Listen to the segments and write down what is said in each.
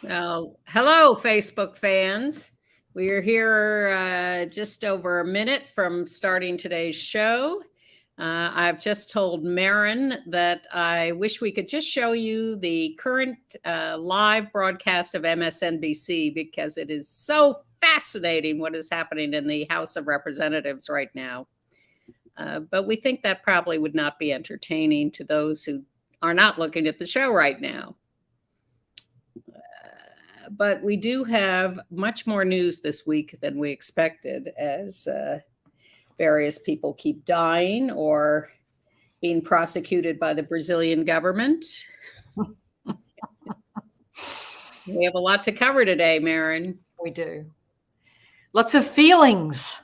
Hello, Facebook fans. We are here just over a minute from starting today's show. I've just told Marin that I wish we could just show you the current live broadcast of MSNBC because it is so fascinating what is happening in the House of Representatives right now. But we think that probably would not be entertaining to those who are not looking at the show right now. But we do have much more news this week than we expected as various people keep dying or being prosecuted by the Brazilian government. We have a lot to cover today, Marin. We do. Lots of feelings.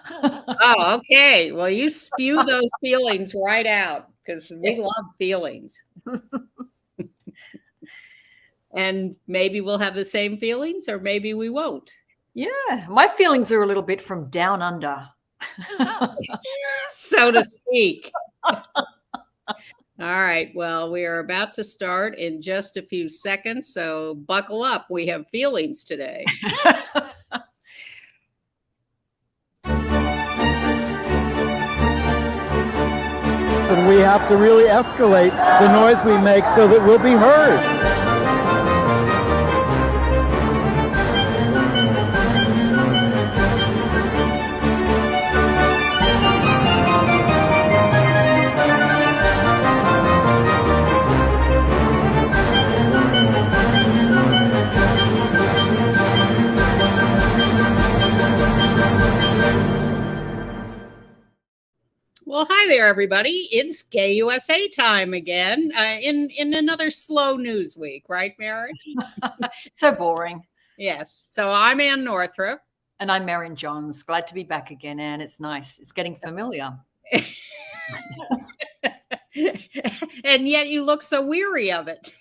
Oh, okay. Well, you spew those feelings right out because we love feelings. And maybe we'll have the same feelings or maybe we won't. Yeah, my feelings are a little bit from down under. So to speak. All right. Well, we are about to start in just a few seconds. So buckle up. We have feelings today. And we have to really escalate the noise we make so that we'll be heard. Well, hi there, everybody. It's Gay USA time again in another slow news week, right, Mary? So boring. Yes. So I'm Ann Northrup. And I'm Marin Johns. Glad to be back again, Ann. It's nice. It's getting familiar. And yet you look so weary of it.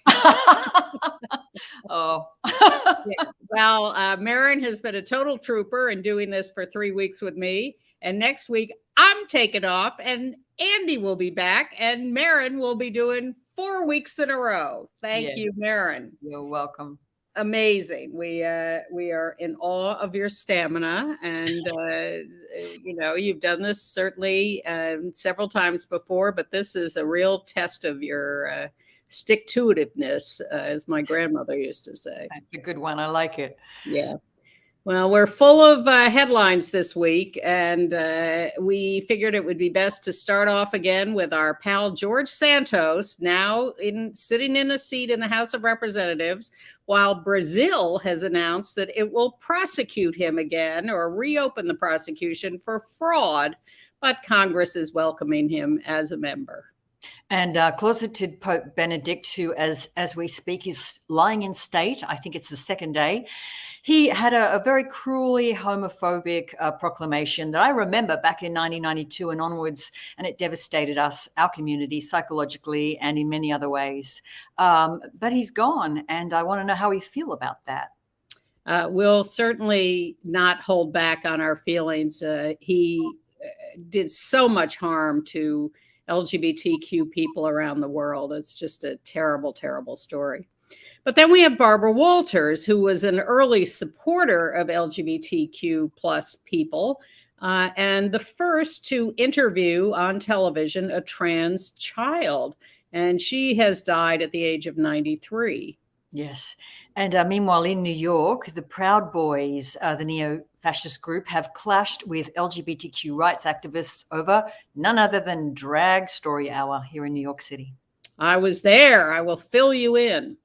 Oh. Yeah. Well, Marin has been a total trooper in doing this for 3 weeks with me. And next week, I'm taking off and Andy will be back and Marin will be doing 4 weeks in a row. Thank you, Marin. You're welcome. Amazing. We are in awe of your stamina. And, you've done this certainly several times before, but this is a real test of your stick-to-itiveness, as my grandmother used to say. That's a good one. I like it. Yeah. Well, we're full of headlines this week, and we figured it would be best to start off again with our pal George Santos, now sitting in a seat in the House of Representatives, while Brazil has announced that it will prosecute him again or reopen the prosecution for fraud, but Congress is welcoming him as a member. And closeted Pope Benedict, who, as we speak, is lying in state. I think it's the second day. He had a very cruelly homophobic proclamation that I remember back in 1992 and onwards, and it devastated us, our community, psychologically and in many other ways. But he's gone, and I want to know how we feel about that. We'll certainly not hold back on our feelings. He did so much harm to LGBTQ people around the world. It's just a terrible, terrible story. But then we have Barbara Walters, who was an early supporter of LGBTQ plus people and the first to interview on television a trans child. And she has died at the age of 93. Yes. And meanwhile, in New York, the Proud Boys, the neo-fascist group, have clashed with LGBTQ rights activists over none other than Drag Story Hour here in New York City. I was there. I will fill you in.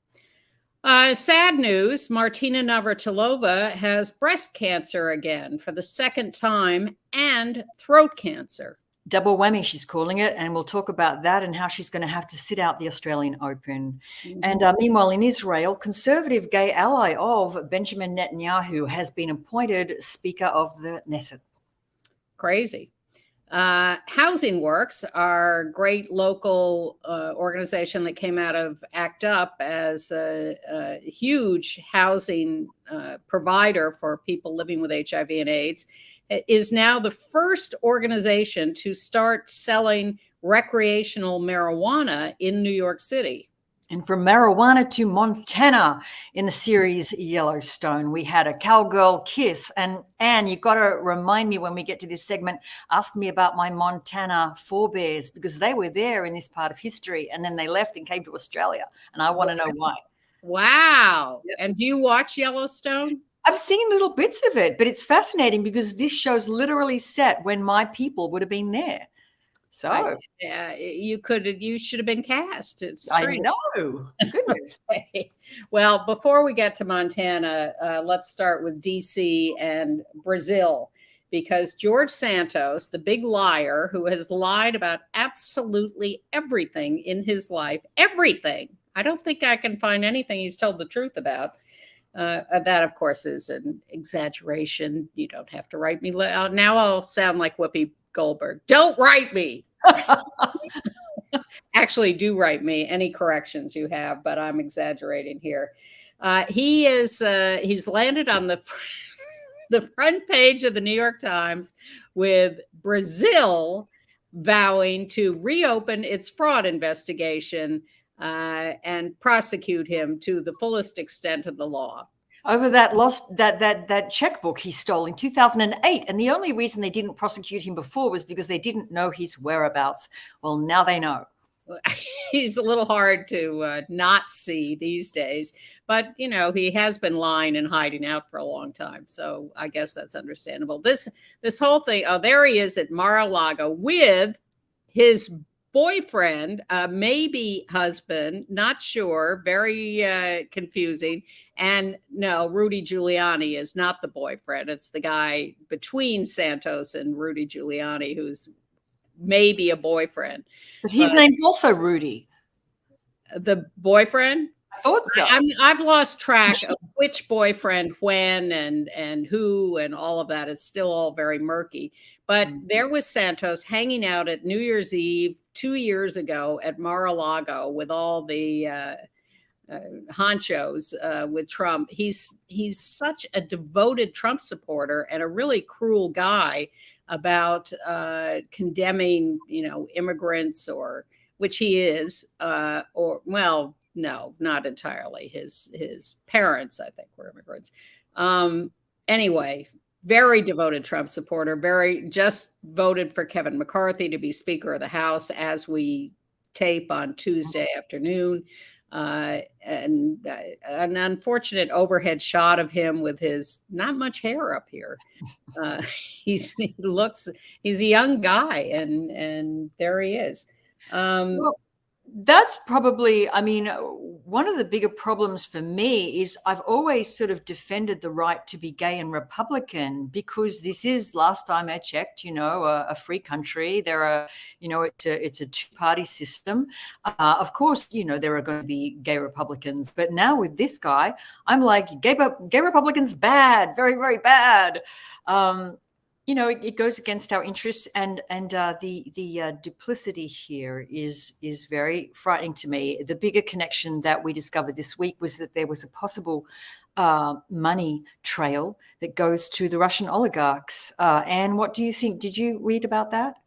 Sad news, Martina Navratilova has breast cancer again for the second time and throat cancer. Double whammy, she's calling it, and we'll talk about that and how she's going to have to sit out the Australian Open. Mm-hmm. And meanwhile, in Israel, conservative gay ally of Benjamin Netanyahu has been appointed Speaker of the Knesset. Crazy. Housing Works, our great local organization that came out of ACT UP as a huge housing provider for people living with HIV and AIDS, is now the first organization to start selling recreational marijuana in New York City. And from marijuana to Montana in the series Yellowstone, we had a cowgirl kiss. And Anne, you've got to remind me when we get to this segment, ask me about my Montana forebears, because they were there in this part of history and then they left and came to Australia. And I want to know why. Wow. Yep. And do you watch Yellowstone? I've seen little bits of it, but it's fascinating because this show's literally set when my people would have been there. So you should have been cast. It's I strange. know. Goodness. Well, before we get to Montana, let's start with DC and Brazil, because George Santos, the big liar who has lied about absolutely everything in his life, everything. I don't think I can find anything he's told the truth about. That, of course, is an exaggeration. You don't have to write me. Now I'll sound like Whoopi Goldberg. Don't write me. Actually, do write me any corrections you have, but I'm exaggerating here. He's landed on the front page of the New York Times with Brazil vowing to reopen its fraud investigation and prosecute him to the fullest extent of the law. Over that checkbook he stole in 2008. And the only reason they didn't prosecute him before was because they didn't know his whereabouts. Well, now they know. He's a little hard to not see these days, but he has been lying and hiding out for a long time, so I guess that's understandable. This whole thing. Oh, there he is at Mar-a-Lago with his boyfriend, maybe husband, not sure, very confusing. And no, Rudy Giuliani is not the boyfriend. It's the guy between Santos and Rudy Giuliani who's maybe a boyfriend. But his name's also Rudy. The boyfriend? I thought so. I've lost track of which boyfriend, when, and who, and all of that. It's still all very murky. But there was Santos hanging out at New Year's Eve 2 years ago at Mar-a-Lago with all the honchos with Trump. He's such a devoted Trump supporter and a really cruel guy about condemning, immigrants, or which he is, or well. No, not entirely. His parents, I think, were immigrants. Anyway, very devoted Trump supporter, just voted for Kevin McCarthy to be Speaker of the House as we tape on Tuesday afternoon. And an unfortunate overhead shot of him with his not much hair up here. He's a young guy, and there he is. Well, that's probably, one of the bigger problems for me is I've always sort of defended the right to be gay and Republican, because this is, last time I checked, a free country. There are, it's a two-party system. Of course, there are going to be gay Republicans, but now with this guy, I'm like, gay Republicans bad, very, very bad. It goes against our interests, and the duplicity here is very frightening to me. The bigger connection that we discovered this week was that there was a possible money trail that goes to the Russian oligarchs. Anne, what do you think? Did you read about that?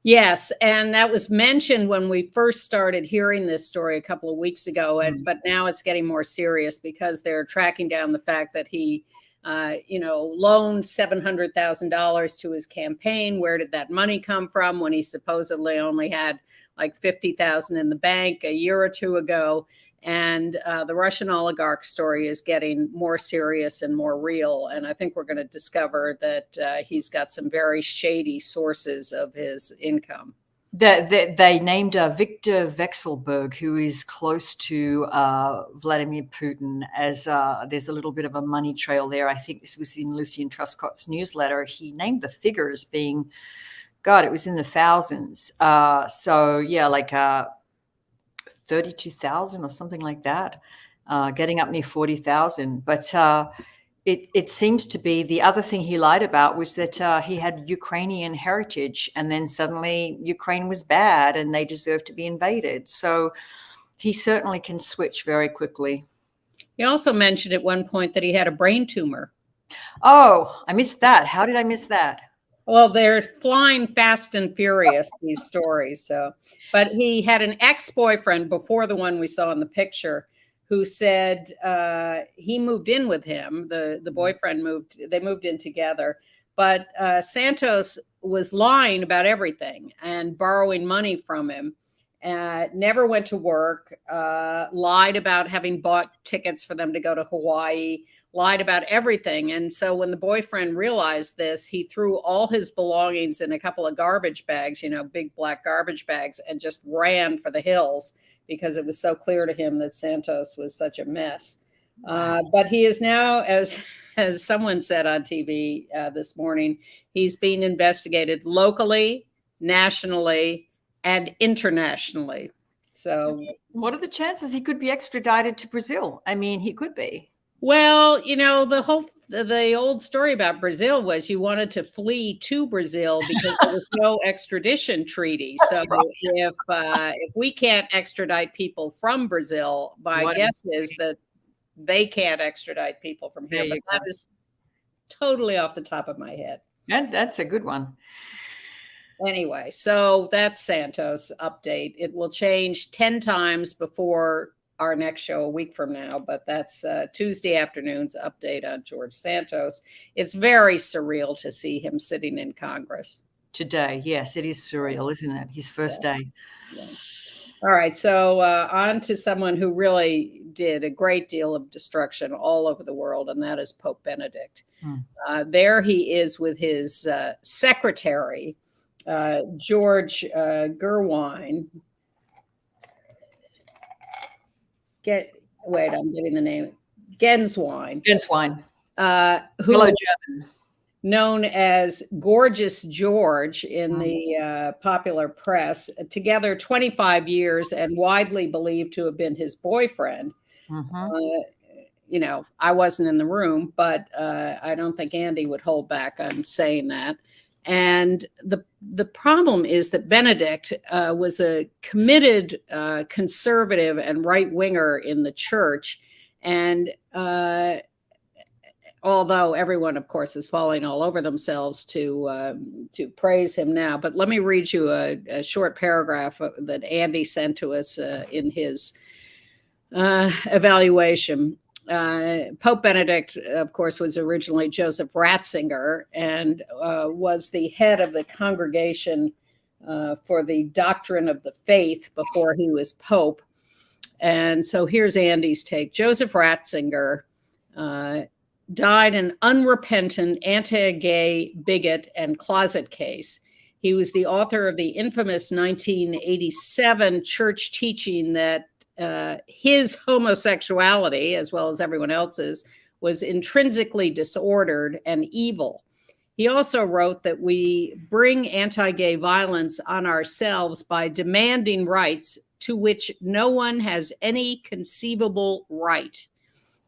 Yes, and that was mentioned when we first started hearing this story a couple of weeks ago, but now it's getting more serious because they're tracking down the fact that he loaned $700,000 to his campaign. Where did that money come from when he supposedly only had like $50,000 in the bank a year or two ago? And the Russian oligarch story is getting more serious and more real. And I think we're going to discover that he's got some very shady sources of his income. They named Viktor Vekselberg, who is close to Vladimir Putin, as there's a little bit of a money trail there. I think this was in Lucian Truscott's newsletter. He named the figures being, God, it was in the thousands. So yeah, like 32,000 or something like that, getting up near 40,000. But it seems to be, the other thing he lied about was that he had Ukrainian heritage, and then suddenly Ukraine was bad and they deserved to be invaded. So he certainly can switch very quickly. He also mentioned at one point that he had a brain tumor. Oh, I missed that. How did I miss that? Well, they're flying fast and furious, these stories. So, but he had an ex-boyfriend before the one we saw in the picture who said he moved in with him. The boyfriend they moved in together. But Santos was lying about everything and borrowing money from him. Never went to work, lied about having bought tickets for them to go to Hawaii, lied about everything. And so when the boyfriend realized this, he threw all his belongings in a couple of garbage bags, big black garbage bags, and just ran for the hills because it was so clear to him that Santos was such a mess. But he is now, as someone said on TV this morning, he's being investigated locally, nationally, and internationally. So what are the chances he could be extradited to Brazil? I mean, he could be. Well, the old story about Brazil was you wanted to flee to Brazil because there was no extradition treaty. So right. if we can't extradite people from Brazil, my guess is that they can't extradite people from here. But that is totally off the top of my head. And that's a good one. Anyway, so that's Santos update. It will change 10 times before our next show a week from now, but that's Tuesday afternoon's update on George Santos. It's very surreal to see him sitting in Congress. Today, yes, it is surreal, isn't it? His first day. Yeah. All right, so on to someone who really did a great deal of destruction all over the world, and that is Pope Benedict. There he is with his secretary, George Gerwine. I'm getting the name. Genswein. Hello, German. Known as Gorgeous George in the popular press, together 25 years and widely believed to have been his boyfriend. I wasn't in the room, but I don't think Andy would hold back on saying that. And the problem is that Benedict was a committed conservative and right winger in the church. And although everyone, of course, is falling all over themselves to praise him now. But let me read you a short paragraph that Andy sent to us in his evaluation. Pope Benedict, of course, was originally Joseph Ratzinger and was the head of the Congregation for the Doctrine of the Faith before he was Pope. And so here's Andy's take. Joseph Ratzinger died an unrepentant anti-gay bigot and closet case. He was the author of the infamous 1987 church teaching that his homosexuality, as well as everyone else's, was intrinsically disordered and evil. He also wrote that we bring anti-gay violence on ourselves by demanding rights to which no one has any conceivable right.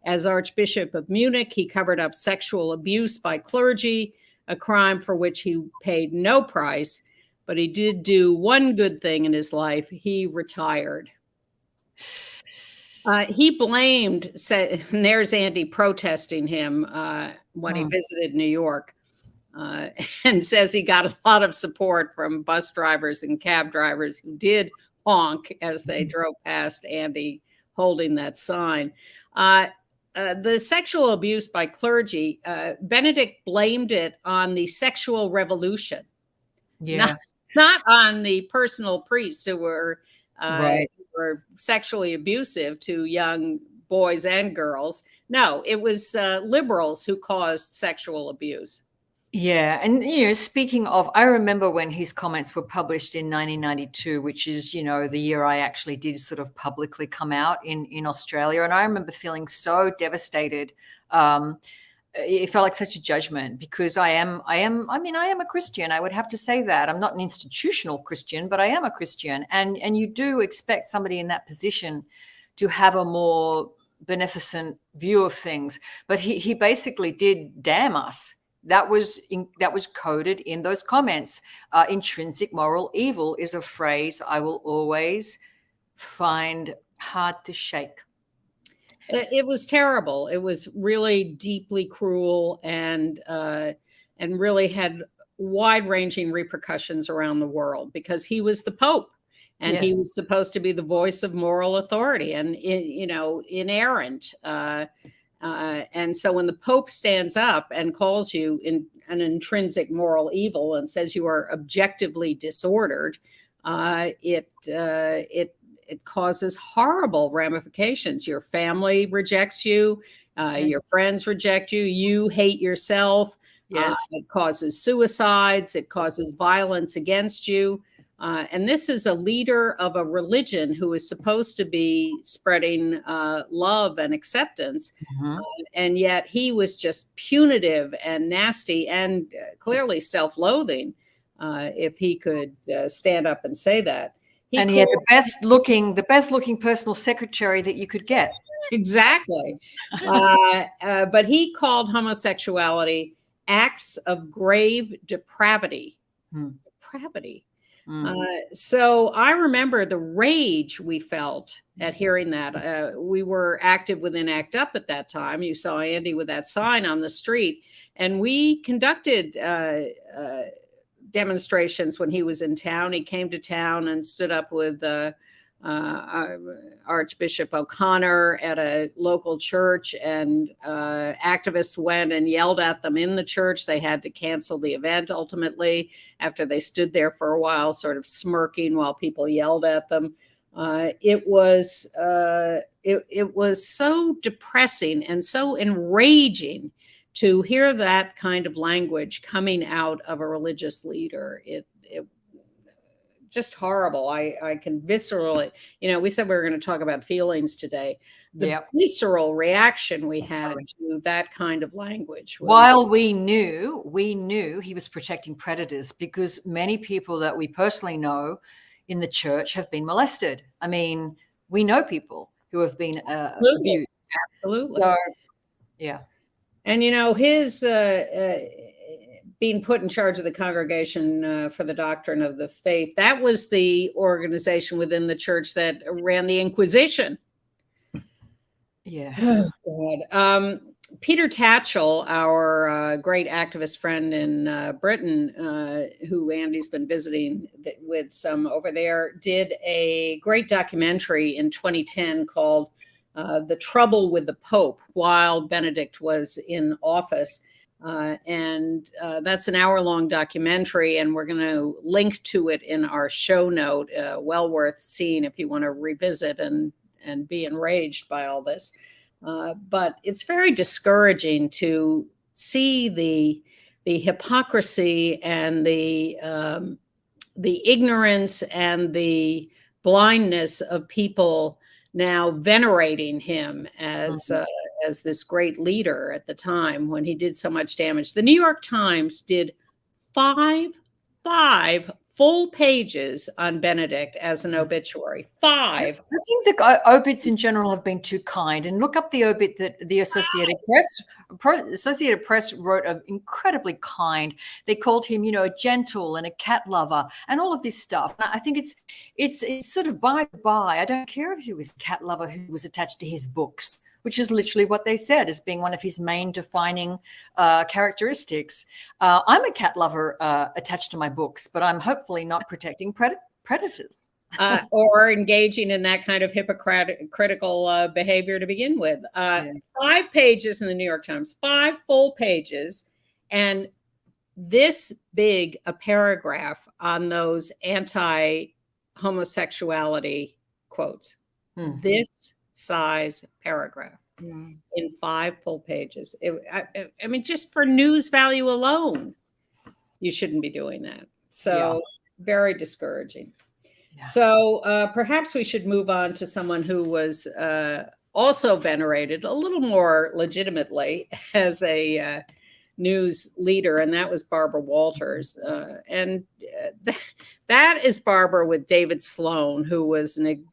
As Archbishop of Munich, he covered up sexual abuse by clergy, a crime for which he paid no price, but he did do one good thing in his life. He retired. He blamed, and there's Andy protesting him when he visited New York, and says he got a lot of support from bus drivers and cab drivers who did honk as they drove past Andy holding that sign. The sexual abuse by clergy, Benedict blamed it on the sexual revolution, not on the personal priests who were were sexually abusive to young boys and girls. No, it was liberals who caused sexual abuse. Yeah. And, speaking of, I remember when his comments were published in 1992, which is, the year I actually did sort of publicly come out in Australia. And I remember feeling so devastated. It felt like such a judgment because I am a Christian. I would have to say that. I'm not an institutional Christian, but I am a Christian. And you do expect somebody in that position to have a more beneficent view of things. But he basically did damn us. That was coded in those comments. Intrinsic moral evil is a phrase I will always find hard to shake. It was terrible. It was really deeply cruel and really had wide-ranging repercussions around the world because he was the Pope. And he was supposed to be the voice of moral authority and, inerrant. And so when the Pope stands up and calls you an intrinsic moral evil and says you are objectively disordered, it causes horrible ramifications. Your family rejects you. Your friends reject you. You hate yourself. It causes suicides. It causes violence against you. And this is a leader of a religion who is supposed to be spreading love and acceptance. And yet he was just punitive and nasty and clearly self-loathing if he could stand up and say that. He had the best looking personal secretary that you could get. Exactly. But he called homosexuality acts of grave depravity. Depravity. So I remember the rage we felt at hearing that. We were active within ACT UP at that time. You saw Andy with that sign on the street, and we conducted demonstrations when he was in town. He came to town and stood up with Archbishop O'Connor at a local church, and activists went and yelled at them in the church. They had to cancel the event ultimately after they stood there for a while, sort of smirking while people yelled at them. It was so depressing and so enraging to hear that kind of language coming out of a religious leader. It just horrible. I can viscerally, we said we were going to talk about feelings today. The visceral reaction we had to that kind of language. While we knew he was protecting predators, because many people that we personally know in the church have been molested. I mean, we know people who have been abused. Absolutely. So, yeah. And, his being put in charge of the Congregation for the Doctrine of the Faith, that was the organization within the church that ran the Inquisition. Yeah. Oh, God. Peter Tatchell, our great activist friend in Britain, who Andy's been visiting with some over there, did a great documentary in 2010 called The Trouble with the Pope while Benedict was in office. And that's an hour-long documentary, and we're going to link to it in our show note. Well worth seeing if you want to revisit and be enraged by all this. But it's very discouraging to see the hypocrisy and the ignorance and the blindness of people now venerating him as this great leader at the time when he did so much damage. The New York Times did five full pages on Benedict as an obituary. 5. I think the obits in general have been too kind. And look up the obit that the Associated Press wrote, incredibly kind. They called him, a gentle and a cat lover and all of this stuff. And I think it's sort of by the by. I don't care if he was a cat lover who was attached to his books, which is literally what they said as being one of his main defining characteristics. I'm a cat lover attached to my books, but I'm hopefully not protecting predators. Or engaging in that kind of hypocritical behavior to begin with. 5 pages in the New York Times, 5 full pages, and this big a paragraph on those anti-homosexuality quotes. This size paragraph in 5 full pages. I mean, just for news value alone, you shouldn't be doing that. So very discouraging. Yeah. So perhaps we should move on to someone who was also venerated a little more legitimately as a news leader, and that was Barbara Walters. And that is Barbara with David Sloan, who was an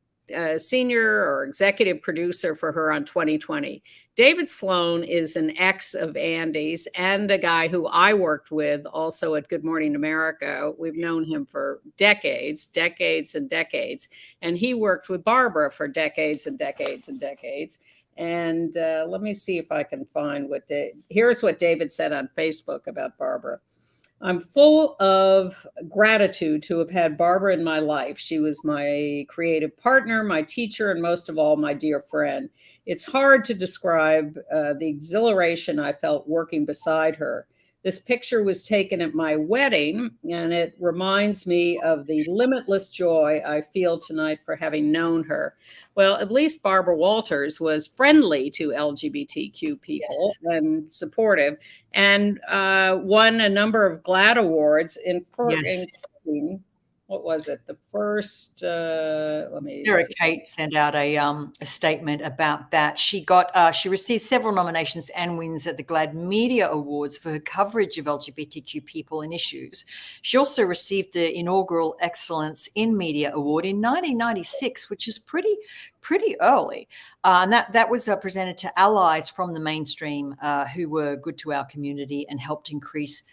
senior or executive producer for her on 2020. David Sloan is an ex of Andy's and a guy who I worked with also at Good Morning America. We've known him for decades and decades. And he worked with Barbara for decades and decades and decades. And let me see if I can find here's what David said on Facebook about Barbara. I'm full of gratitude to have had Barbara in my life. She was my creative partner, my teacher, and most of all, my dear friend. It's hard to describe the exhilaration I felt working beside her. This picture was taken at my wedding, and it reminds me of the limitless joy I feel tonight for having known her. Well, at least Barbara Walters was friendly to LGBTQ people and supportive, and won a number of GLAAD awards, Yes. including, what was it? The first, let me Sarah see. Kate sent out a statement about that. She received several nominations and wins at the GLAAD Media Awards for her coverage of LGBTQ people and issues. She also received the inaugural Excellence in Media Award in 1996, which is pretty early. And that was presented to allies from the mainstream who were good to our community and helped increase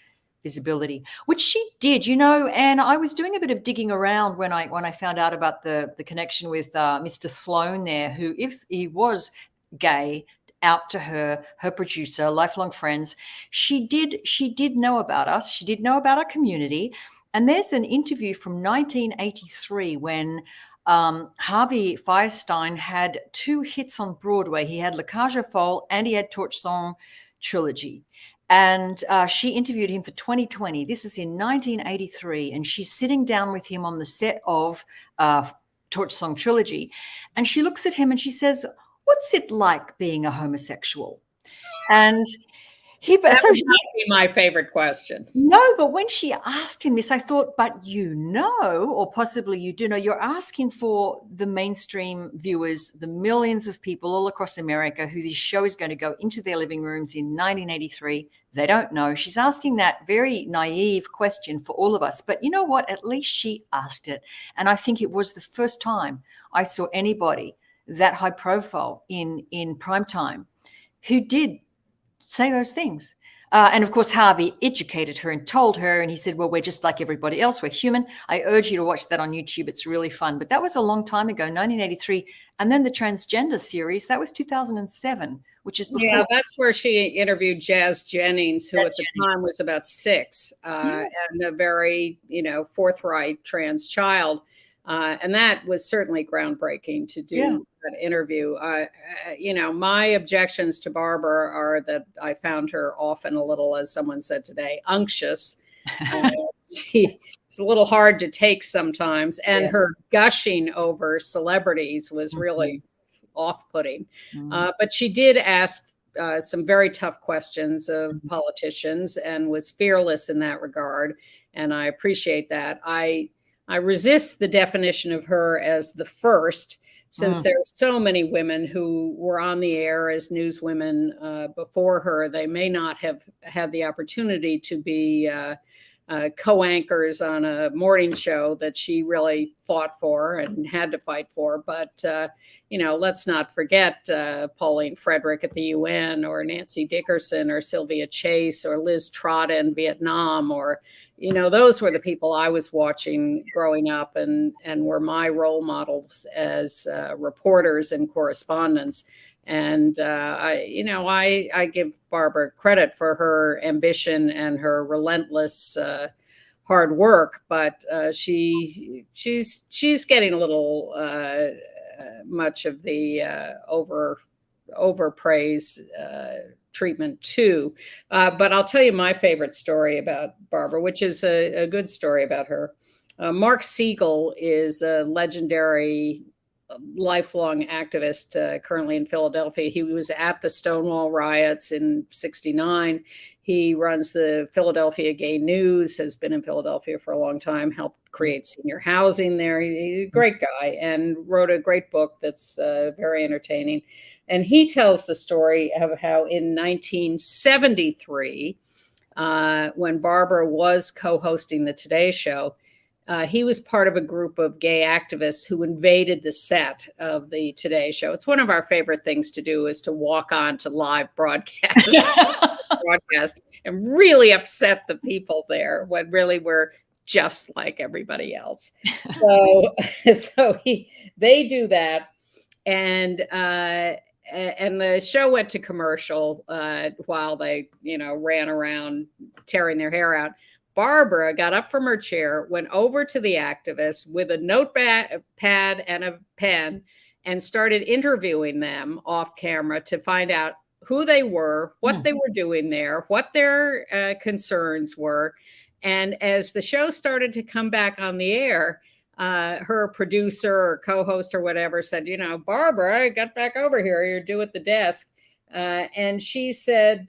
visibility, which she did, and I was doing a bit of digging around when I found out about the connection with Mr. Sloan there, who, if he was gay, out to her producer, lifelong friends, she did know about us. She did know about our community. And there's an interview from 1983 when Harvey Fierstein had 2 hits on Broadway. He had La Cage aux Folles and he had Torch Song Trilogy. And she interviewed him for 2020. This is in 1983. And she's sitting down with him on the set of Torch Song Trilogy. And she looks at him and she says, "What's it like being a homosexual?" And that would not be my favorite question. No, but when she asked him this, I thought, but or possibly you do know, you're asking for the mainstream viewers, the millions of people all across America who this show is going to go into their living rooms in 1983. They don't know. She's asking that very naive question for all of us. But you know what? At least she asked it. And I think it was the first time I saw anybody that high profile in prime time who did say those things. And of course, Harvey educated her and told her, and he said, "Well, we're just like everybody else. We're human." I urge you to watch that on YouTube. It's really fun. But that was a long time ago, 1983. And then the transgender series, that was 2007, which is before. Yeah, that's where she interviewed Jazz Jennings, who at the time was about 6, and a very, forthright trans child. And that was certainly groundbreaking to do that interview. My objections to Barbara are that I found her often a little, as someone said today, unctuous. It's a little hard to take sometimes. And her gushing over celebrities was really off-putting. But she did ask some very tough questions of politicians and was fearless in that regard. And I appreciate that. I resist the definition of her as the first, since there are so many women who were on the air as newswomen before her. They may not have had the opportunity to be co-anchors on a morning show that she really fought for and had to fight for. But, let's not forget Pauline Frederick at the UN, or Nancy Dickerson, or Sylvia Chase, or Liz Trotta in Vietnam, or, those were the people I was watching growing up and were my role models as reporters and correspondents. And, I give Barbara credit for her ambition and her relentless hard work, but she's getting a little much of the overpraise treatment too. But I'll tell you my favorite story about Barbara, which is a good story about her. Mark Siegel is a legendary lifelong activist currently in Philadelphia. He was at the Stonewall riots in '69. He runs the Philadelphia Gay News, has been in Philadelphia for a long time, helped create senior housing there. He's a great guy and wrote a great book that's very entertaining. And he tells the story of how in 1973, when Barbara was co-hosting the Today Show, he was part of a group of gay activists who invaded the set of the Today Show. It's one of our favorite things to do, is to walk on to live broadcast and really upset the people there when really we're just like everybody else. So they do that. And the show went to commercial while they, ran around tearing their hair out. Barbara got up from her chair, went over to the activists with a notepad and a pen, and started interviewing them off camera to find out who they were, what they were doing there, what their concerns were. And as the show started to come back on the air, her producer or co-host or whatever said, Barbara, get back over here. You're due at the desk. And she said,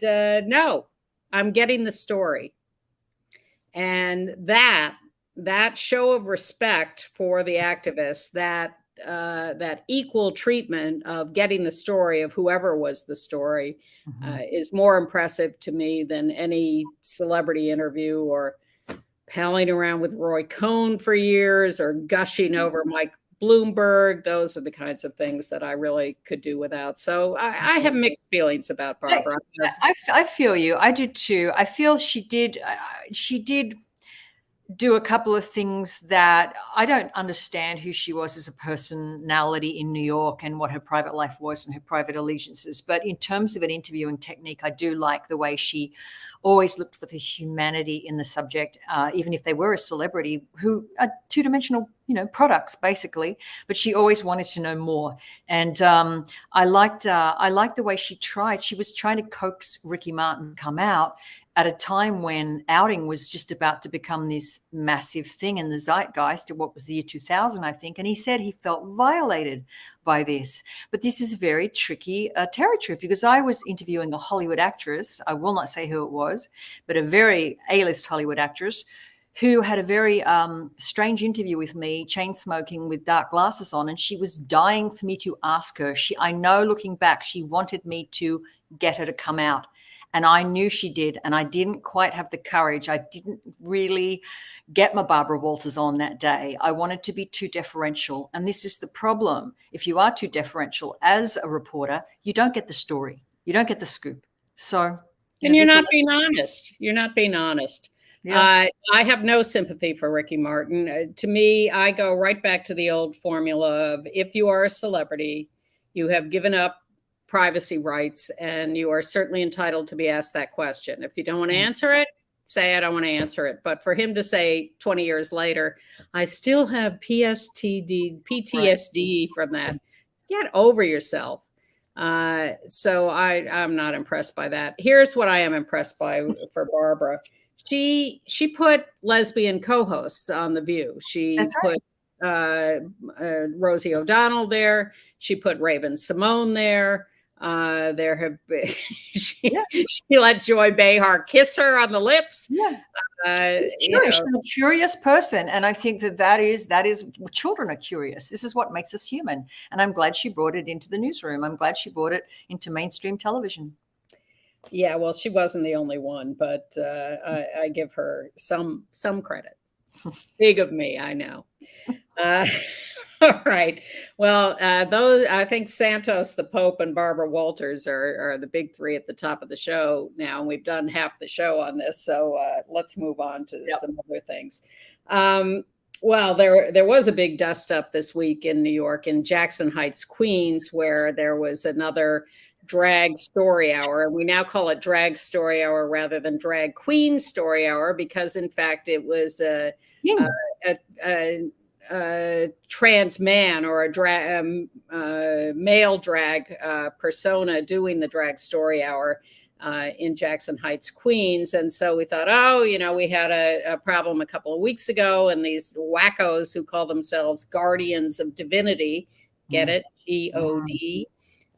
no, I'm getting the story. And that show of respect for the activists, that equal treatment of getting the story of whoever was the story is more impressive to me than any celebrity interview or palling around with Roy Cohn for years or gushing over Mike Bloomberg. Those are the kinds of things that I really could do without. So I have mixed feelings about Barbara. I feel you. I do too. I feel she did do a couple of things that I don't understand who she was as a personality in New York and what her private life was and her private allegiances. But in terms of an interviewing technique, I do like the way she always looked for the humanity in the subject, even if they were a celebrity who are two-dimensional, products basically. But she always wanted to know more. And I liked the way she tried. She was trying to coax Ricky Martin come out at a time when outing was just about to become this massive thing in the zeitgeist of what was the year 2000, I think. And he said he felt violated by this. But this is very tricky territory, because I was interviewing a Hollywood actress, I will not say who it was, but a very A-list Hollywood actress who had a very strange interview with me, chain smoking with dark glasses on, and she was dying for me to ask her. I know looking back, she wanted me to get her to come out. And I knew she did, and I didn't quite have the courage. I didn't really get my Barbara Walters on that day. I wanted to be too deferential. And this is the problem. If you are too deferential as a reporter, you don't get the story. You don't get the scoop. So, and you're not being honest. You're not being honest. Yeah. I have no sympathy for Ricky Martin. To me, I go right back to the old formula of, if you are a celebrity, you have given up privacy rights, and you are certainly entitled to be asked that question. If you don't want to answer it, say, I don't want to answer it. But for him to say 20 years later, I still have PTSD from that, get over yourself. So I'm not impressed by that. Here's what I am impressed by for Barbara. She put lesbian co-hosts on The View. She put Rosie O'Donnell there. She put Raven Simone there. There have been, she let Joy Behar kiss her on the lips. She's a curious person, and I think that is children are curious. This is what makes us human, and I'm glad she brought it into the newsroom. I'm glad she brought it into mainstream television. Yeah, well, she wasn't the only one, but I give her some credit. Big of me, I know. All right. Well, I think Santos, the Pope, and Barbara Walters are the big three at the top of the show now. And we've done half the show on this, so let's move on to some other things. Well, there was a big dust up this week in New York, in Jackson Heights, Queens, where there was another drag story hour. And we now call it drag story hour rather than drag queen story hour, because in fact it was a trans man or a male drag persona doing the drag story hour in Jackson Heights, Queens. And so we thought, we had a problem a couple of weeks ago, and these wackos who call themselves Guardians of Divinity, get it, G-O-D,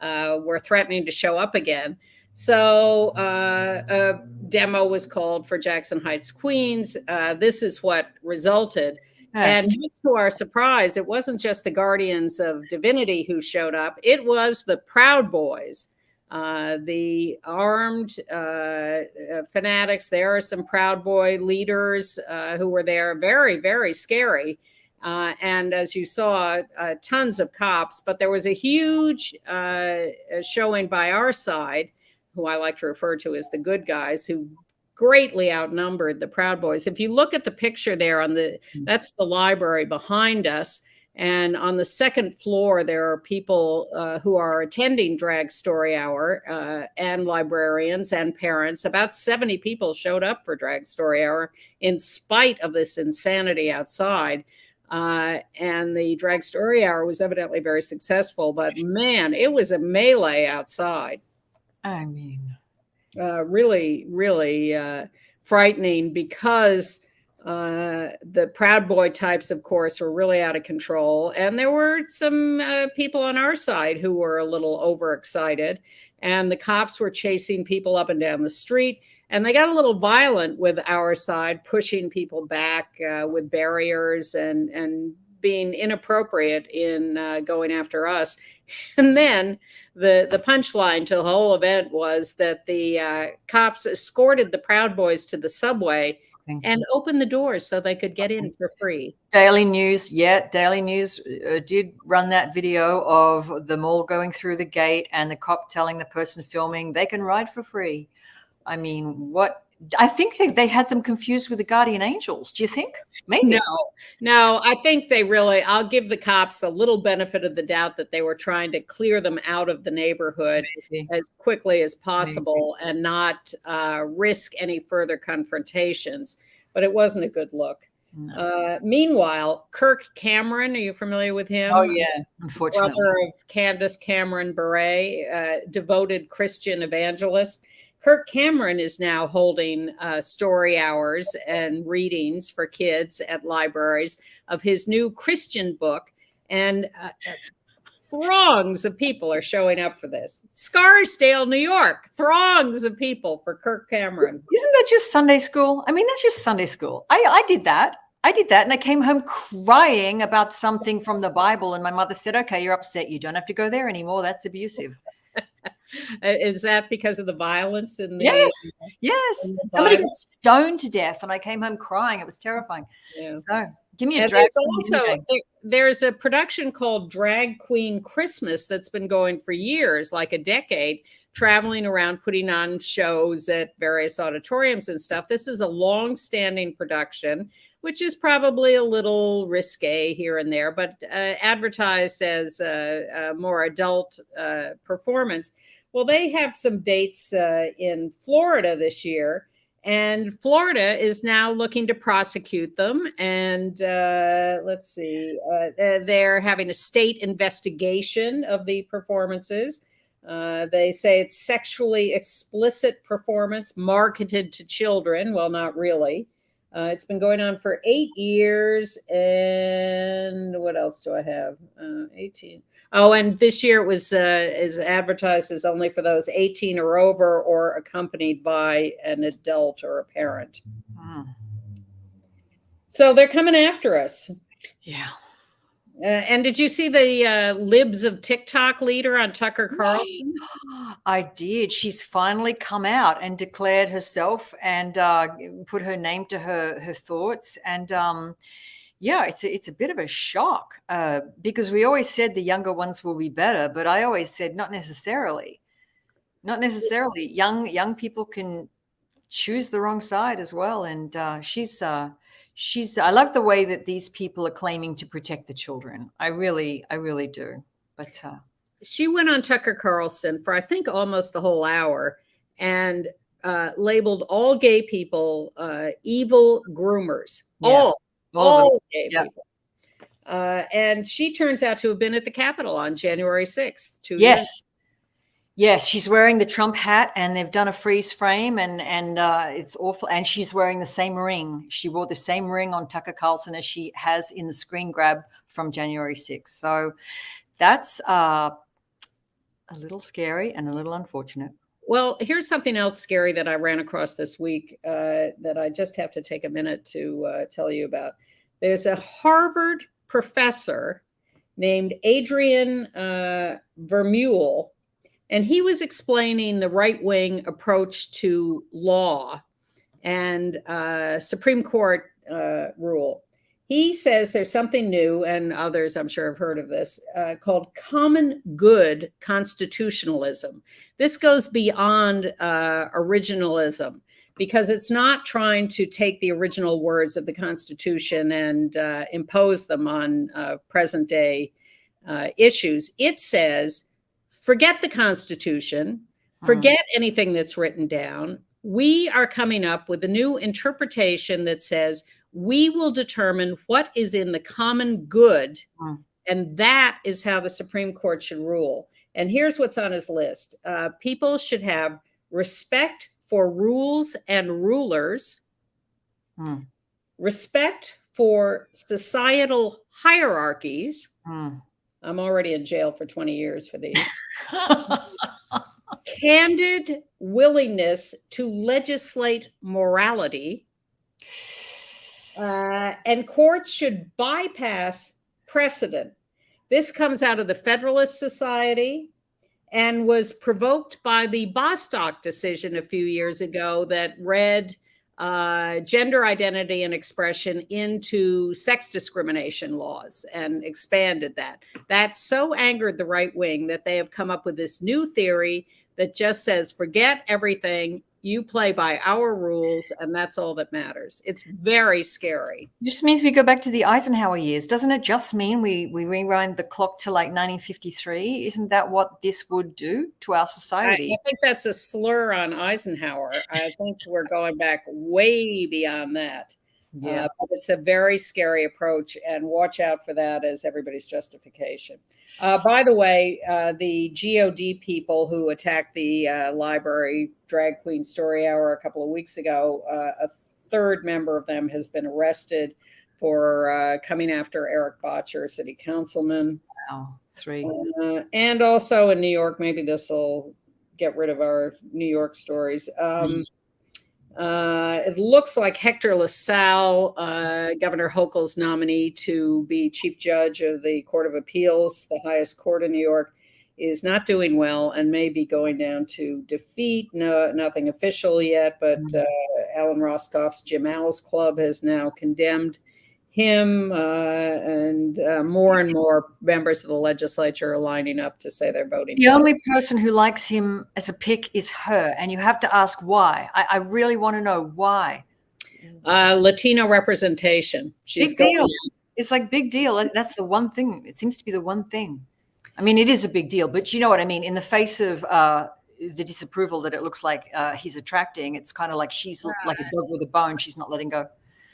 were threatening to show up again. So a demo was called for Jackson Heights, Queens. This is what resulted. And to our surprise, it wasn't just the Guardians of Divinity who showed up. It was the Proud Boys, the armed fanatics. There are some Proud Boy leaders who were there. Very, very scary. And as you saw, tons of cops. But there was a huge showing by our side, who I like to refer to as the good guys, who greatly outnumbered the Proud Boys. If you look at the picture there that's the library behind us, And on the second floor, there are people who are attending Drag Story Hour and librarians and parents. About 70 people showed up for Drag Story Hour in spite of this insanity outside. And the Drag Story Hour was evidently very successful, but man, it was a melee outside. I mean, really, really frightening, because the Proud Boy types, of course, were really out of control. And there were some people on our side who were a little overexcited. And the cops were chasing people up and down the street. And they got a little violent with our side, pushing people back with barriers and being inappropriate in going after us. And then the punchline to the whole event was that the cops escorted the Proud Boys to the subway and opened the doors so they could get in for free. Daily News, Daily News did run that video of them all going through the gate and the cop telling the person filming they can ride for free. I mean, what? I think they had them confused with the guardian angels. Do you think? Maybe. No, I think they really, I'll give the cops a little benefit of the doubt that they were trying to clear them out of the neighborhood as quickly as possible and not risk any further confrontations. But it wasn't a good look. No. Meanwhile, Kirk Cameron, are you familiar with him? Oh, yeah, unfortunately. Brother of Candace Cameron Bure, devoted Christian evangelist. Kirk Cameron is now holding story hours and readings for kids at libraries of his new Christian book. And throngs of people are showing up for this. Scarsdale, New York, throngs of people for Kirk Cameron. Isn't that just Sunday school? I mean, that's just Sunday school. I did that. And I came home crying about something from the Bible. And my mother said, okay, you're upset. You don't have to go there anymore. That's abusive. Is that because of the violence in the yes somebody got stoned to death and I came home crying? It was terrifying. So give me a drag. There's a production called Drag Queen Christmas that's been going for years, like a decade, traveling around putting on shows at various auditoriums and stuff. This is a long-standing production, which is probably a little risque here and there, but advertised as a more adult performance. Well, they have some dates in Florida this year, and Florida is now looking to prosecute them. And let's see, they're having a state investigation of the performances. They say it's sexually explicit performance marketed to children. Well, not really. It's been going on for 8 years. And what else do I have? 18. Oh, and this year it was is advertised as only for those 18 or over or accompanied by an adult or a parent. So they're coming after us. Yeah. And did you see the Libs of TikTok leader on Tucker Carlson? I did. She's finally come out and declared herself and put her name to her thoughts. And it's a bit of a shock because we always said the younger ones will be better, but I always said not necessarily. Not necessarily. Young people can choose the wrong side as well. And I love the way that these people are claiming to protect the children. I really do. But she went on Tucker Carlson for, I think, almost the whole hour and labeled all gay people evil groomers. Yeah. All gay people. And she turns out to have been at the Capitol on January 6th. 2 years. Yes, she's wearing the Trump hat, and they've done a freeze frame, and it's awful. And she's wearing the same ring. She wore the same ring on Tucker Carlson as she has in the screen grab from January 6th. So that's a little scary and a little unfortunate. Well, here's something else scary that I ran across this week that I just have to take a minute to tell you about. There's a Harvard professor named Adrian Vermeule, and he was explaining the right-wing approach to law and Supreme Court rule. He says there's something new, and others I'm sure have heard of this, called common good constitutionalism. This goes beyond originalism, because it's not trying to take the original words of the Constitution and impose them on present day issues. It says, forget the Constitution, forget anything that's written down. We are coming up with a new interpretation that says we will determine what is in the common good, and that is how the Supreme Court should rule. And here's what's on his list. People should have respect for rules and rulers, respect for societal hierarchies. I'm already in jail for 20 years for these. Candid willingness to legislate morality. And courts should bypass precedent. This comes out of the Federalist Society and was provoked by the Bostock decision a few years ago that read gender identity and expression into sex discrimination laws and expanded that. That so angered the right wing that they have come up with this new theory that just says, forget everything, you play by our rules, and that's all that matters. It's very scary. It just means we go back to the Eisenhower years. Doesn't it just mean we rewind the clock to like 1953? Isn't that what this would do to our society? I think that's a slur on Eisenhower. I think we're going back way beyond that. Yeah. But it's a very scary approach, and watch out for that as everybody's justification. By the way, the GOD people who attacked the library drag queen story hour a couple of weeks ago, a third member of them has been arrested for coming after Eric Botcher, city councilman. Wow, 3. And also in New York, maybe this will get rid of our New York stories. It looks like Hector LaSalle, Governor Hochul's nominee to be chief judge of the Court of Appeals, the highest court in New York, is not doing well and may be going down to defeat. No, nothing official yet, but Alan Roscoff's Jim Al's Club has now condemned him, and more members of the legislature are lining up to say they're voting. The only person who likes him as a pick is her, and you have to ask why. I really want to know why. Latino representation. She's big deal. It's like big deal. That's the one thing. It seems to be the one thing. I mean, it is a big deal, but you know what I mean? In the face of the disapproval that it looks like he's attracting, it's kind of like she's like a dog with a bone. She's not letting go.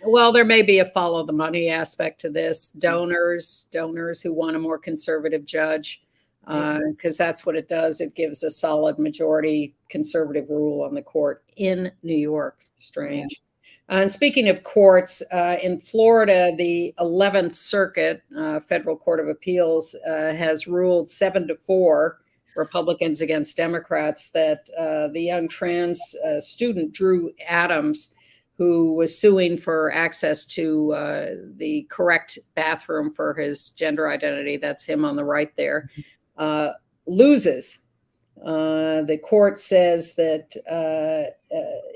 Well, there may be a follow the money aspect to this. Donors who want a more conservative judge, because that's what it does. It gives a solid majority conservative rule on the court in New York. Strange. And speaking of courts, in Florida, the 11th Circuit, Federal Court of Appeals, has ruled 7-4 Republicans against Democrats that the young trans student, Drew Adams, who was suing for access to the correct bathroom for his gender identity, that's him on the right there, loses. The court says that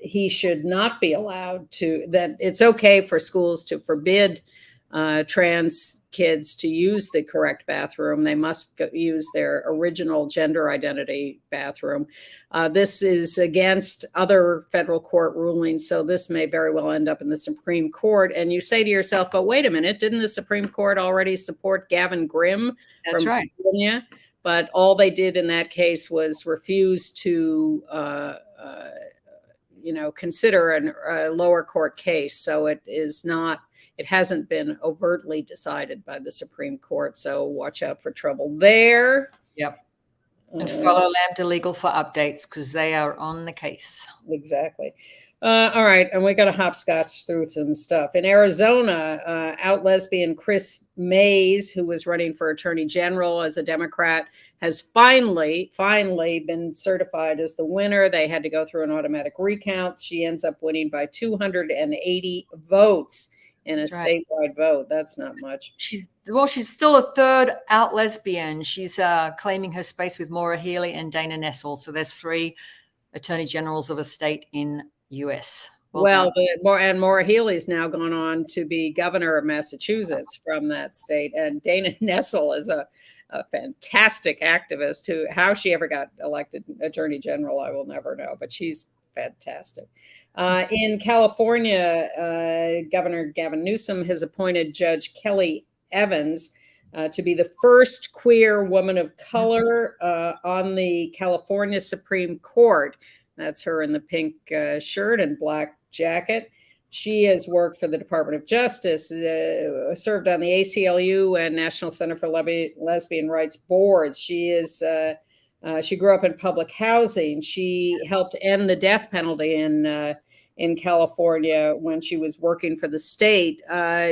he should not be allowed to, that it's okay for schools to forbid trans kids to use the correct bathroom. They must use their original gender identity bathroom. This is against other federal court rulings, so this may very well end up in the Supreme Court. And you say to yourself, but wait a minute, didn't the Supreme Court already support Gavin Grimm from Virginia? But all they did in that case was refuse to consider a lower court case. So it hasn't been overtly decided by the Supreme Court. So watch out for trouble there. Yep. And follow Lambda Legal for updates, because they are on the case. Exactly. All right. And we got to hopscotch through some stuff. In Arizona, out lesbian Chris Mays, who was running for attorney general as a Democrat, has finally been certified as the winner. They had to go through an automatic recount. She ends up winning by 280 votes in a statewide vote. That's not much. She's still a third out lesbian. She's claiming her space with Maura Healey and Dana Nessel. So there's 3 attorney generals of a state in U.S. Maura Healey's now gone on to be governor of Massachusetts from that state. And Dana Nessel is a fantastic activist how she ever got elected attorney general, I will never know. But she's fantastic. In California, Governor Gavin Newsom has appointed Judge Kelly Evans to be the first queer woman of color on the California Supreme Court. That's her in the pink shirt and black jacket. She has worked for the Department of Justice, served on the ACLU and National Center for Lesbian Rights boards. She grew up in public housing. She helped end the death penalty in California when she was working for the state.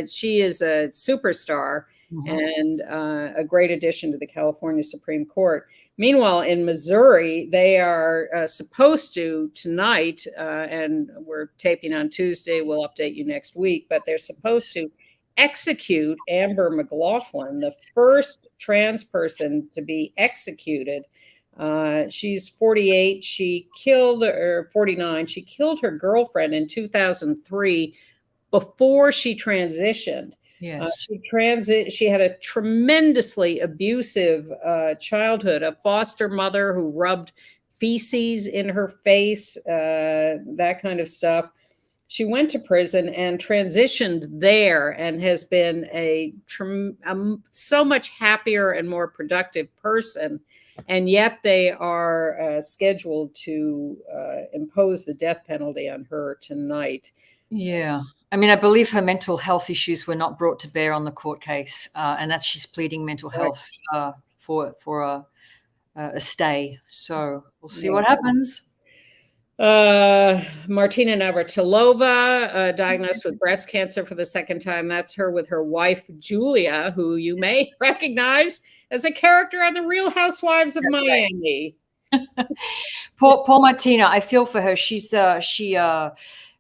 She is a superstar and a great addition to the California Supreme Court. Meanwhile, in Missouri, they are supposed to tonight, and we're taping on Tuesday, we'll update you next week, but they're supposed to execute Amber McLaughlin, the first trans person to be executed. She's 48. She killed, or 49, she killed her girlfriend in 2003 before she transitioned. Yes. She had a tremendously abusive childhood, a foster mother who rubbed feces in her face, that kind of stuff. She went to prison and transitioned there and has been a so much happier and more productive person. And yet they are scheduled to impose the death penalty on her tonight. Yeah. I mean, I believe her mental health issues were not brought to bear on the court case, and that's she's pleading mental health for a stay. So we'll see what happens. Martina Navratilova, diagnosed with breast cancer for the second time. That's her with her wife, Julia, who you may recognize as a character on The Real Housewives of Miami. Poor Martina. I feel for her. She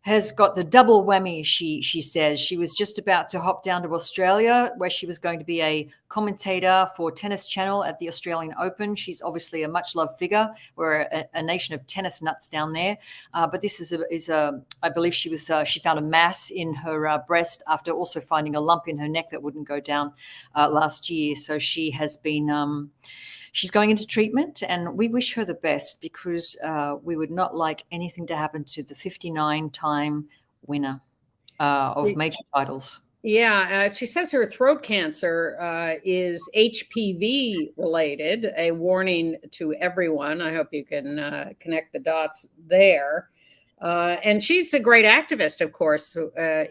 has got the double whammy, she says. She was just about to hop down to Australia, where she was going to be a commentator for Tennis Channel at the Australian Open. She's obviously a much-loved figure. We're a nation of tennis nuts down there. But this is I believe she found a mass in her breast after also finding a lump in her neck that wouldn't go down last year. So she has been... she's going into treatment, and we wish her the best because we would not like anything to happen to the 59-time winner of major titles. Yeah, she says her throat cancer is HPV related, a warning to everyone. I hope you can connect the dots there. And she's a great activist, of course,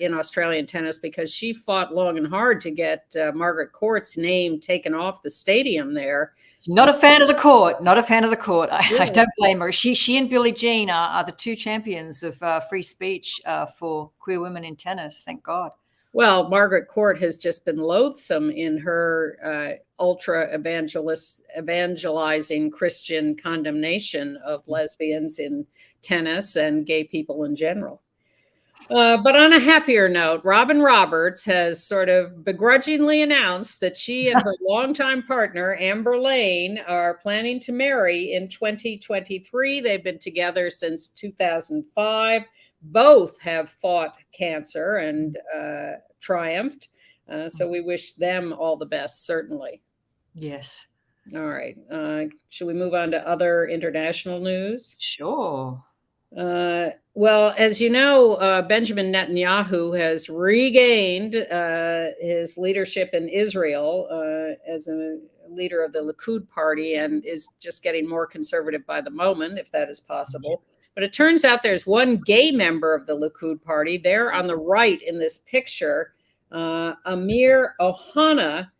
in Australian tennis because she fought long and hard to get Margaret Court's name taken off the stadium there. Not a fan of the court. Not a fan of the court. I don't blame her. She and Billie Jean are the two champions of free speech for queer women in tennis. Thank God. Well, Margaret Court has just been loathsome in her ultra evangelizing Christian condemnation of lesbians in tennis and gay people in general. But on a happier note, Robin Roberts has sort of begrudgingly announced that she and her longtime partner, Amber Lane, are planning to marry in 2023. They've been together since 2005. Both have fought cancer and triumphed. So we wish them all the best, certainly. Yes. All right. Should we move on to other international news? Sure. Well, as you know, Benjamin Netanyahu has regained his leadership in Israel as a leader of the Likud party and is just getting more conservative by the moment, if that is possible. But it turns out there's one gay member of the Likud party there on the right in this picture, Amir Ohana,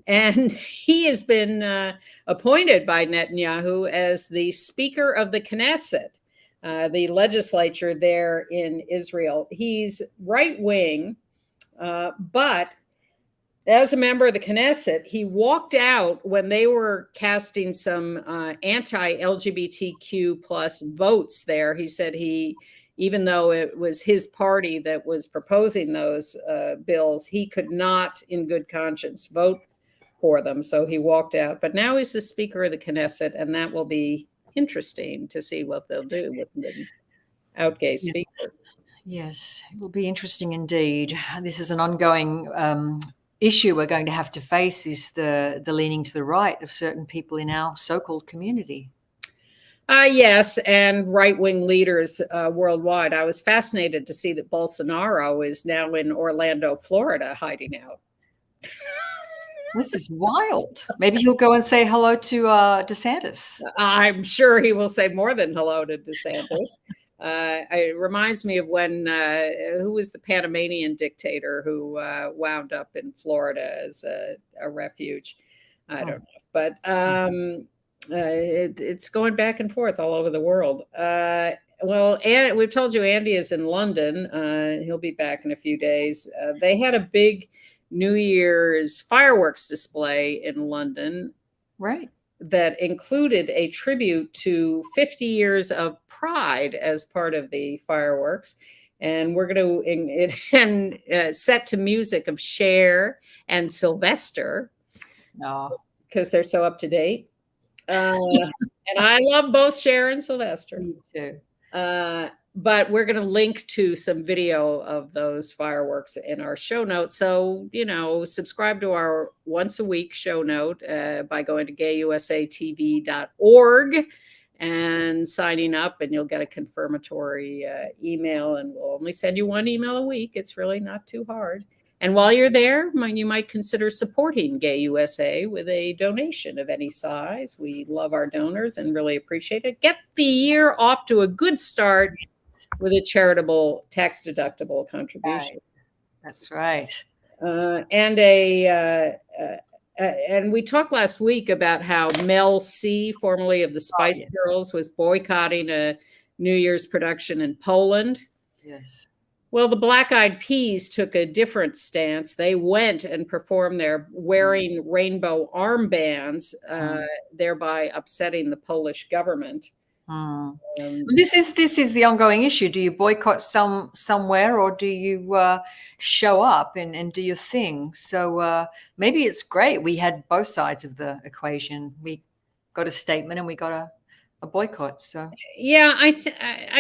and he has been appointed by Netanyahu as the Speaker of the Knesset. The legislature there in Israel. He's right-wing, but as a member of the Knesset, he walked out when they were casting some anti-LGBTQ plus votes there. He said even though it was his party that was proposing those bills, he could not in good conscience vote for them. So he walked out. But now he's the Speaker of the Knesset, and that will be interesting to see what they'll do with the out gay speaker. Yes, it will be interesting indeed. This is an ongoing issue we're going to have to face, is the leaning to the right of certain people in our so-called community. Yes, and right-wing leaders worldwide. I was fascinated to see that Bolsonaro is now in Orlando, Florida, hiding out. This is wild. Maybe he'll go and say hello to Santos. I'm sure he will say more than hello to DeSantis. It reminds me of when, who was the Panamanian dictator who wound up in Florida as a refuge? I don't know. But it's going back and forth all over the world. Well, and we've told you Andy is in London. He'll be back in a few days. They had a big New Year's fireworks display in London. Right. That included a tribute to 50 years of Pride as part of the fireworks. And we're going to, set to music of Cher and Sylvester. Because they're so up to date. And I love both Cher and Sylvester. Me too. But we're going to link to some video of those fireworks in our show notes. So, subscribe to our once a week show note by going to gayusatv.org and signing up, and you'll get a confirmatory email, and we'll only send you one email a week. It's really not too hard. And while you're there, you might consider supporting Gay USA with a donation of any size. We love our donors and really appreciate it. Get the year off to a good start with a charitable, tax-deductible contribution. That's right. And we talked last week about how Mel C, formerly of the Spice Girls, was boycotting a New Year's production in Poland. Yes. Well, the Black Eyed Peas took a different stance. They went and performed there wearing rainbow armbands, thereby upsetting the Polish government. This is the ongoing issue. Do you boycott somewhere, or do you show up and do your thing? So maybe it's great. We had both sides of the equation. We got a statement and we got a boycott. So yeah, I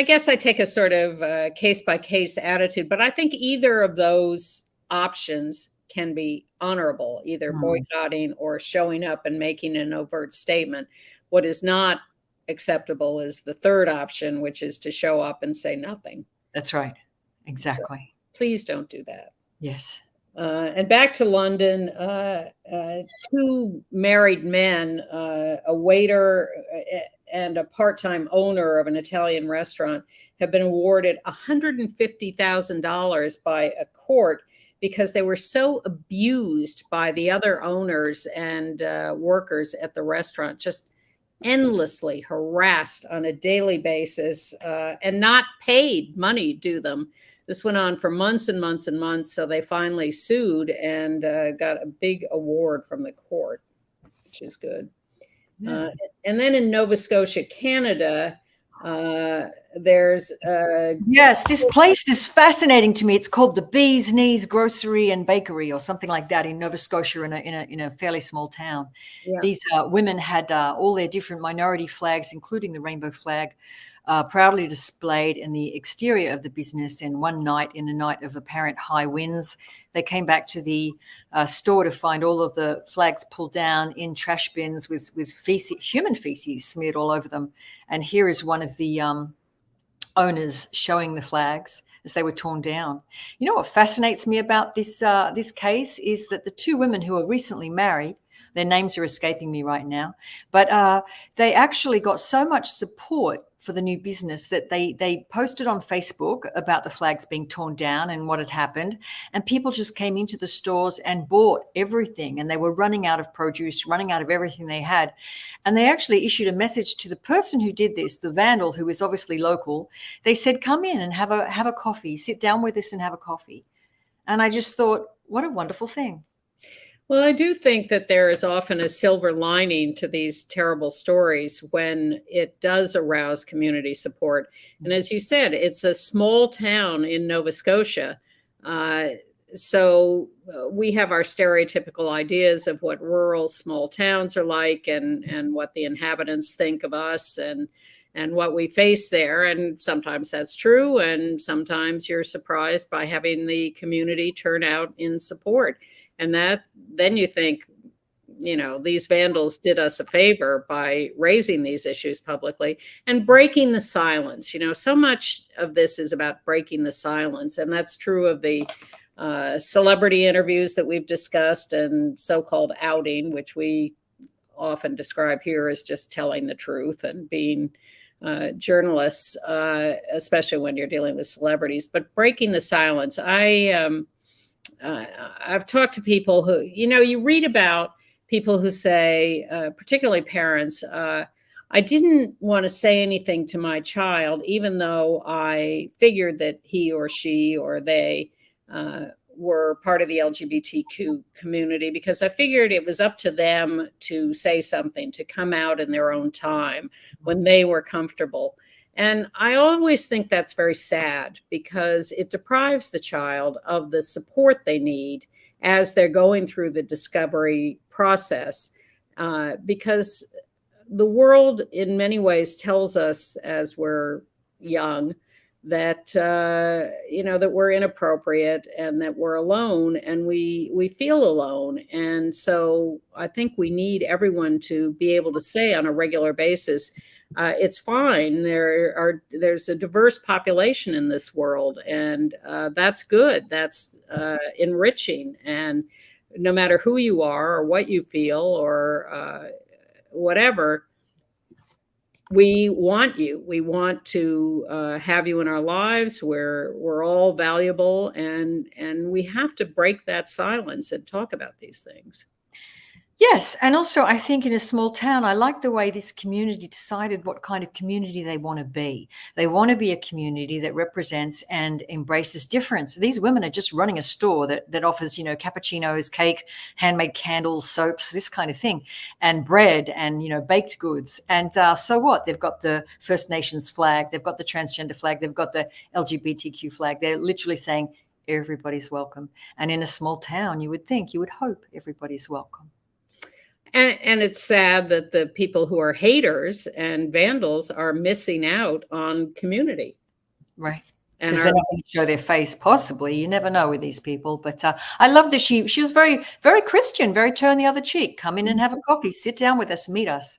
guess I take a sort of case by case attitude, but I think either of those options can be honorable, either boycotting or showing up and making an overt statement. What is not acceptable is the third option, which is to show up and say nothing. That's right. Exactly. So please don't do that. Yes. And back to London, two married men, a waiter and a part-time owner of an Italian restaurant, have been awarded $150,000 by a court because they were so abused by the other owners and workers at the restaurant, just endlessly harassed on a daily basis and not paid money to them. This went on for months and months and months. So they finally sued and got a big award from the court, which is good. Yeah. And then in Nova Scotia, Canada, there's yes, this place is fascinating to me. It's called the Bee's Knees Grocery and Bakery or something like that in Nova Scotia, in a fairly small town. Yeah. These women had all their different minority flags, including the rainbow flag, proudly displayed in the exterior of the business. And one night, in a night of apparent high winds, they came back to the store to find all of the flags pulled down in trash bins with feces, human feces smeared all over them. And here is one of the owners showing the flags as they were torn down. You know what fascinates me about this case is that the two women who were recently married, their names are escaping me right now, but they actually got so much support for the new business that they posted on Facebook about the flags being torn down and what had happened. And people just came into the stores and bought everything. And they were running out of produce, running out of everything they had. And they actually issued a message to the person who did this, the vandal, who is obviously local. They said, come in and have a coffee, sit down with us and have a coffee. And I just thought, what a wonderful thing. Well, I do think that there is often a silver lining to these terrible stories when it does arouse community support. And as you said, it's a small town in Nova Scotia. So we have our stereotypical ideas of what rural small towns are like and what the inhabitants think of us and what we face there. And sometimes that's true. And sometimes you're surprised by having the community turn out in support. And then you think, these vandals did us a favor by raising these issues publicly and breaking the silence. So much of this is about breaking the silence, and that's true of the celebrity interviews that we've discussed and so-called outing, which we often describe here as just telling the truth and being journalists, especially when you're dealing with celebrities. But breaking the silence, I've talked to people who, you read about people who say, particularly parents, I didn't want to say anything to my child, even though I figured that he or she or they were part of the LGBTQ community, because I figured it was up to them to say something, to come out in their own time when they were comfortable. And I always think that's very sad, because it deprives the child of the support they need as they're going through the discovery process, because the world in many ways tells us as we're young that that we're inappropriate and that we're alone, and we feel alone. And so I think we need everyone to be able to say on a regular basis, it's fine. There's a diverse population in this world, and that's good. That's enriching. And no matter who you are or what you feel or whatever, we want you. We want to have you in our lives. We're all valuable, and we have to break that silence and talk about these things. Yes. And also, I think in a small town, I like the way this community decided what kind of community they want to be. They want to be a community that represents and embraces difference. These women are just running a store that offers, cappuccinos, cake, handmade candles, soaps, this kind of thing, and bread and, baked goods. And so what? They've got the First Nations flag. They've got the transgender flag. They've got the LGBTQ flag. They're literally saying everybody's welcome. And in a small town, you would hope everybody's welcome. And it's sad that the people who are haters and vandals are missing out on community. Right. Because they're not going to show their face, possibly. You never know with these people. But I love that she was very, very Christian, very turn the other cheek. Come in and have a coffee. Sit down with us. Meet us.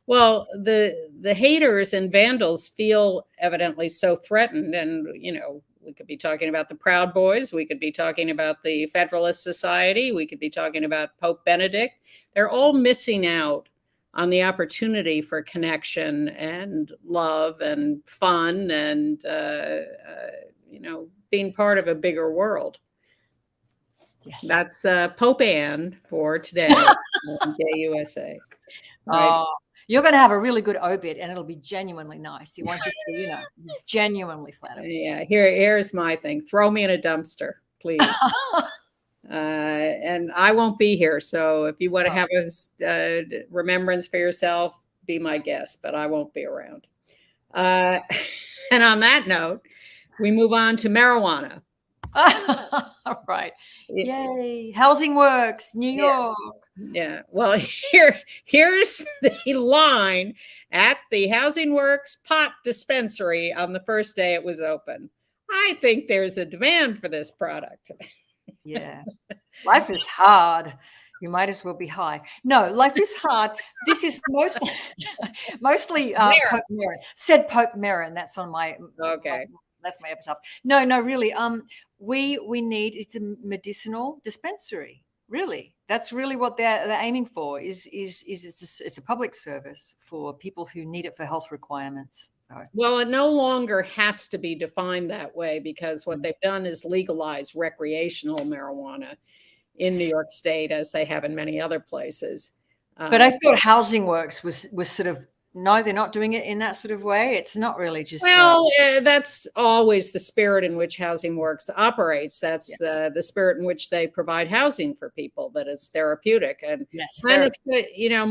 Well, the haters and vandals feel evidently so threatened. And, we could be talking about the Proud Boys. We could be talking about the Federalist Society. We could be talking about Pope Benedict. They're all missing out on the opportunity for connection and love and fun and, being part of a bigger world. Yes. That's Pope Anne for today on Gay USA. Right? Oh, you're going to have a really good obit, and it'll be genuinely nice. You won't just be, genuinely flattered. Yeah, here's my thing. Throw me in a dumpster, please. And I won't be here. So if you want to have a remembrance for yourself, be my guest, but I won't be around. And on that note, we move on to marijuana. Right. Yay. Housing Works, New York. Yeah. Well, here's the line at the Housing Works pot dispensary on the first day it was open. I think there's a demand for this product. Yeah. Life is hard. You might as well be high. No, life is hard. This is mostly Pope Merrin. Said Pope Merrin. That's on my okay. That's my epitaph. No, really. We need, it's a medicinal dispensary. Really, that's really what they're aiming for. Is it's a public service for people who need it for health requirements. So. Well, it no longer has to be defined that way, because what they've done is legalize recreational marijuana in New York State, as they have in many other places. But I thought Housing Works was sort of, no, they're not doing it in that sort of way. It's not really just. Well, that's always the spirit in which Housing Works operates. That's the spirit in which they provide housing for people, that it's therapeutic. And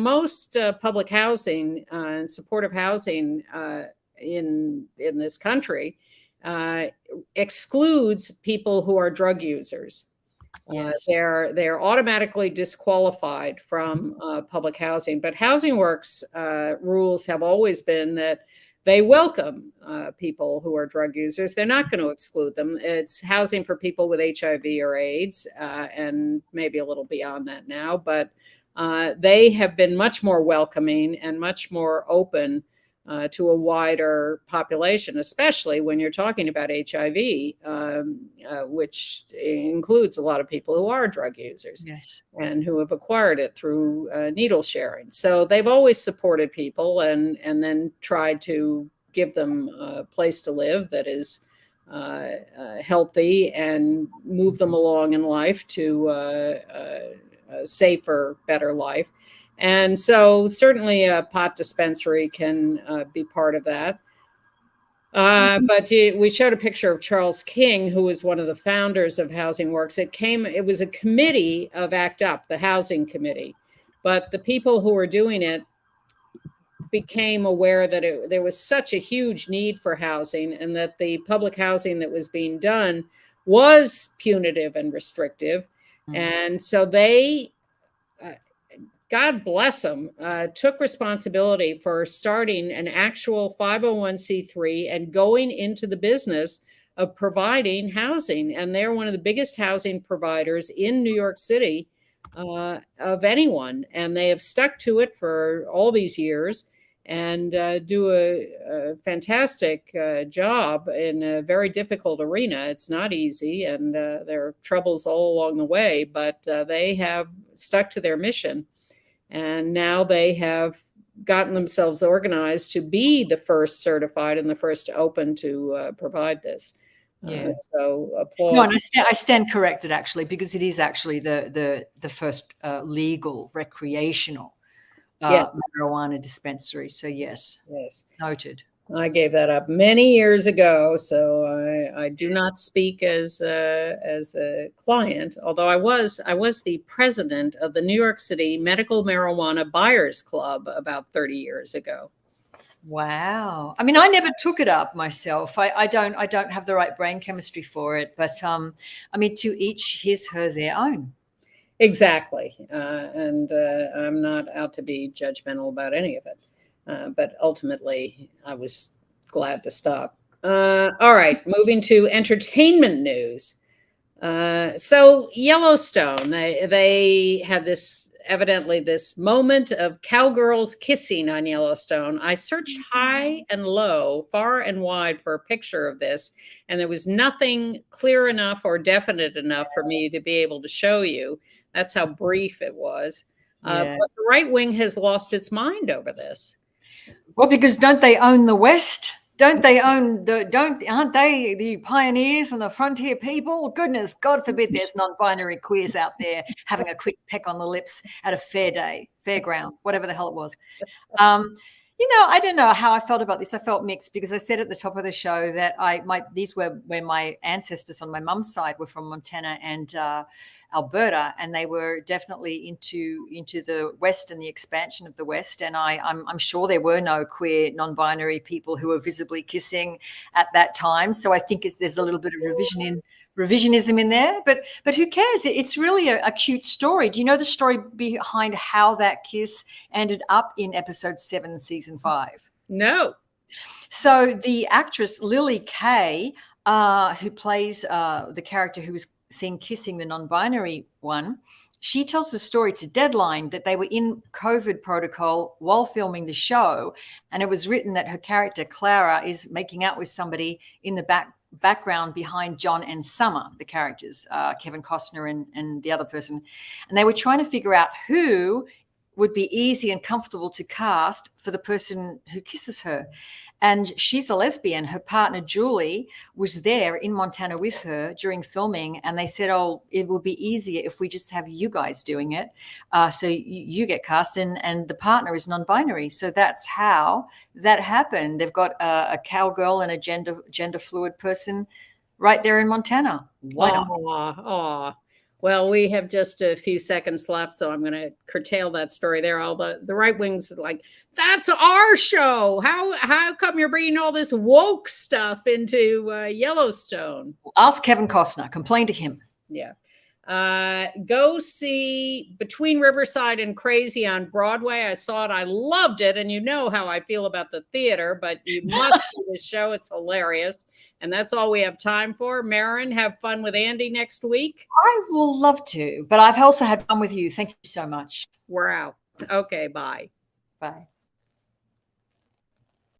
most public housing and supportive housing in this country excludes people who are drug users. Yes. They're automatically disqualified from public housing. But Housing Works rules have always been that they welcome people who are drug users. They're not going to exclude them. It's housing for people with HIV or AIDS, and maybe a little beyond that now. But they have been much more welcoming and much more open to a wider population, especially when you're talking about HIV, which includes a lot of people who are drug users. Yes. And who have acquired it through needle sharing. So they've always supported people and then tried to give them a place to live that is healthy and move them along in life to a safer, better life. And so certainly a pot dispensary can be part of that. But we showed a picture of Charles King, who was one of the founders of Housing Works. It was a committee of ACT UP, the housing committee. But the people who were doing it became aware that there was such a huge need for housing, and that the public housing that was being done was punitive and restrictive. And so they, God bless them, took responsibility for starting an actual 501c3 and going into the business of providing housing. And they're one of the biggest housing providers in New York City of anyone. And they have stuck to it for all these years and do a fantastic job in a very difficult arena. It's not easy, and there are troubles all along the way, but they have stuck to their mission. And now they have gotten themselves organized to be the first certified and the first open to provide this. Yeah. So applause. No, and I stand corrected, actually, because it is actually the first legal recreational marijuana dispensary. So yes, noted. I gave that up many years ago, so I do not speak as a client. Although I was the president of the New York City Medical Marijuana Buyers Club about 30 years ago. Wow. I mean, I never took it up myself. I don't have the right brain chemistry for it. But I mean, to each his, her, their own. Exactly. And I'm not out to be judgmental about any of it. But ultimately, I was glad to stop. All right, moving to entertainment news. So Yellowstone, they had evidently this moment of cowgirls kissing on Yellowstone. I searched high and low, far and wide for a picture of this, and there was nothing clear enough or definite enough for me to be able to show you. That's how brief it was. But the right wing has lost its mind over this. Well, because don't they own the West? Aren't they the pioneers and the frontier people? Goodness, God forbid there's non-binary queers out there having a quick peck on the lips at a fairground, whatever the hell it was. I don't know how I felt about this. I felt mixed because I said at the top of the show that these were where my ancestors on my mum's side were from Montana and Alberta, and they were definitely into the West and the expansion of the West. And I'm sure there were no queer, non-binary people who were visibly kissing at that time. So I think there's a little bit of revisionism in there. But who cares? It's really a cute story. Do you know the story behind how that kiss ended up in episode 7, season 5? No. So the actress Lily Kay, who plays the character who was seen kissing the non-binary one, she tells the story to Deadline that they were in COVID protocol while filming the show, and it was written that her character Clara is making out with somebody in the background behind John and Summer, the characters, Kevin Costner and the other person, and they were trying to figure out who would be easy and comfortable to cast for the person who kisses her. And she's a lesbian. Her partner, Julie, was there in Montana with her during filming. And they said, oh, it will be easier if we just have you guys doing it. So you get cast, and the partner is non-binary. So that's how that happened. They've got a cowgirl and a gender fluid person right there in Montana. Why not? Well, we have just a few seconds left, so I'm going to curtail that story there. All the right wings are like, that's our show. How come you're bringing all this woke stuff into Yellowstone? Ask Kevin Costner. Complain to him. Yeah. Go see Between Riverside and Crazy on Broadway. I saw it. I loved it. And you know how I feel about the theater, but you must see this show. It's hilarious. And that's all we have time for. Marin, have fun with Andy next week. I will love to, but I've also had fun with you. Thank you so much. We're out. Okay, bye. Bye.